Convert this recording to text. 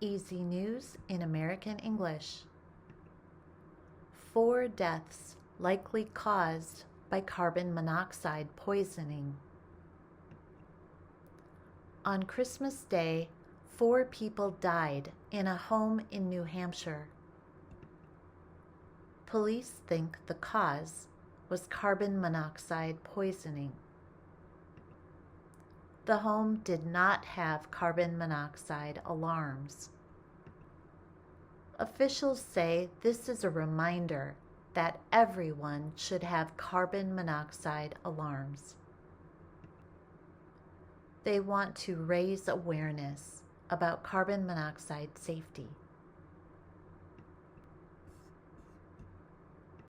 Easy News in American English. 4 deaths likely caused by carbon monoxide poisoning. On Christmas Day, 4 people died in a home in New Hampshire. Police think the cause was carbon monoxide poisoning. The home did not have carbon monoxide alarms. Officials say this is a reminder that everyone should have carbon monoxide alarms. They want to raise awareness about carbon monoxide safety.